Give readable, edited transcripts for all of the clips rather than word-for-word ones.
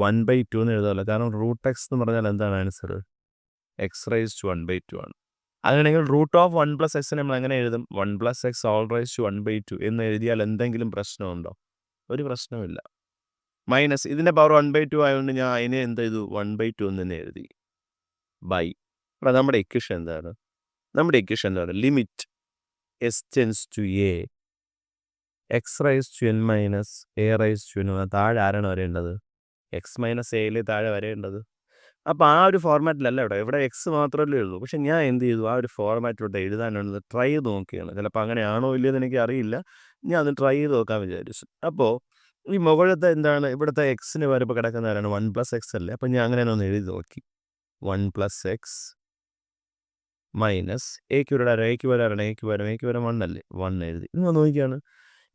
1/2 എന്ന് എഴുതാമല്ലോ. കാരണം root X എന്ന് പറഞ്ഞാൽ എന്താണ് ആൻസർ? എക്സ് റൈസ് ടു 1/2 ആണ്. അങ്ങനെയാണെങ്കിൽ റൂട്ട് ഓഫ് 1 പ്ലസ് എക്സിനെ നമ്മൾ എങ്ങനെ എഴുതും? 1 plus x whole raise to 1/2 എന്ന് എഴുതിയാൽ എന്തെങ്കിലും പ്രശ്നമുണ്ടോ? ഒരു പ്രശ്നവുമില്ല. മൈനസ് ഇതിൻ്റെ പവർ 1/2 ആയതുകൊണ്ട് ഞാൻ അതിനെ എന്ത് ചെയ്തു? 1/2 എന്ന് തന്നെ എഴുതി. ബൈ. അപ്പോൾ നമ്മുടെ ഇക്വേഷൻ എന്താണ്? നമ്മുടെ ഇക്വേഷൻ എന്താണ്? Limit x tends to a x raise to n minus a raise to n. താഴെ ആരാണ് വരേണ്ടത്? എക്സ് മൈനസ് എയിൽ താഴെ വരേണ്ടത്. അപ്പോൾ ആ ഒരു ഫോർമാറ്റിലല്ല ഇവിടെ എക്സ് മാത്രമല്ലേ ഉള്ളൂ. പക്ഷെ ഞാൻ എന്ത് ചെയ്തു? ആ ഒരു ഫോർമാറ്റിലോട്ട് എഴുതാനുള്ളത് ട്രൈ ചെയ്ത് നോക്കിയാണ്. ചിലപ്പോൾ അങ്ങനെയാണോ ഇല്ലയെന്ന് എനിക്ക് അറിയില്ല. ഞാൻ അത് ട്രൈ ചെയ്ത് നോക്കാൻ വിചാരിച്ചു. അപ്പോൾ ഈ മുകളിലത്തെ എന്താണ്? ഇവിടുത്തെ എക്സിന് വരുമ്പോൾ കിടക്കുന്ന ആരാണ്? 1 പ്ലസ് എക്സ് അല്ലേ? അപ്പോൾ ഞാൻ അങ്ങനെ ഒന്ന് എഴുതി നോക്കി. 1 പ്ലസ് എക്സ് മൈനസ് എക്ക് വരാൻ എക്ക് വരാൻ 1 അല്ലേ? 1 എഴുതി. നിങ്ങൾ നോക്കിയാണ്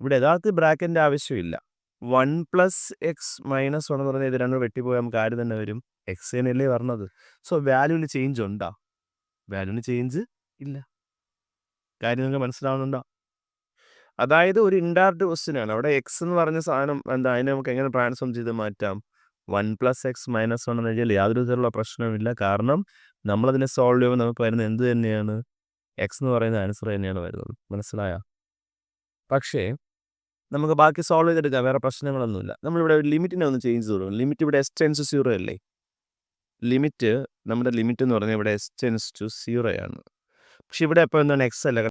ഇവിടെ യഥാർത്ഥ ബ്രാക്കറ്റിൻ്റെ ആവശ്യമില്ല. 1 പ്ലസ് എക്സ് മൈനസ് 1 എന്ന് പറഞ്ഞാൽ ഇത് രണ്ടും വെട്ടിപ്പോയാൽ നമുക്ക് ആര് തന്നെ വരും? എക്സ് തന്നെയല്ലേ പറഞ്ഞത്. സോ വാല്യൂവിന് ചേഞ്ച് ഉണ്ടോ? വാല്യൂവിന് ചേഞ്ച് ഇല്ല. കാര്യം നിങ്ങൾക്ക് മനസ്സിലാവുന്നുണ്ടോ? അതായത് ഒരു ഇൻഡയറക്റ്റ് ക്വസ്റ്റ്യനാണ്. അവിടെ എക്സ് എന്ന് പറഞ്ഞ സാധനം എന്താ? അതിനെ നമുക്ക് എങ്ങനെ ട്രാൻസ്ഫോം ചെയ്ത് മാറ്റാം? 1 പ്ലസ് എക്സ് മൈനസ് 1 എന്ന് എഴുതിയാൽ യാതൊരു തരത്തിലുള്ള പ്രശ്നവുമില്ല. കാരണം നമ്മളതിനെ സോൾവ് ചെയ്യുമ്പോൾ നമുക്ക് വരുന്നത് എന്ത് തന്നെയാണ്? എക്സ് എന്ന് പറയുന്ന ആൻസർ തന്നെയാണ് വരുന്നത്. മനസ്സിലായോ? പക്ഷേ നമുക്ക് ബാക്കി സോൾവ് ചെയ്തെടുക്കാം. വേറെ പ്രശ്നങ്ങളൊന്നുമില്ല. നമ്മളിവിടെ ലിമിറ്റിനെ ഒന്ന് ചേഞ്ച് ചെയ്തു. ലിമിറ്റ് ഇവിടെ എസ് ടെൻസ് ടു 0 അല്ലേ? നമ്മുടെ ലിമിറ്റ് എന്ന് പറഞ്ഞാൽ ഇവിടെ എസ് ടെൻസ് ടു 0 ആണ്. പക്ഷെ ഇവിടെ ഇപ്പോൾ എന്താണ്? എക്സ് അല്ല.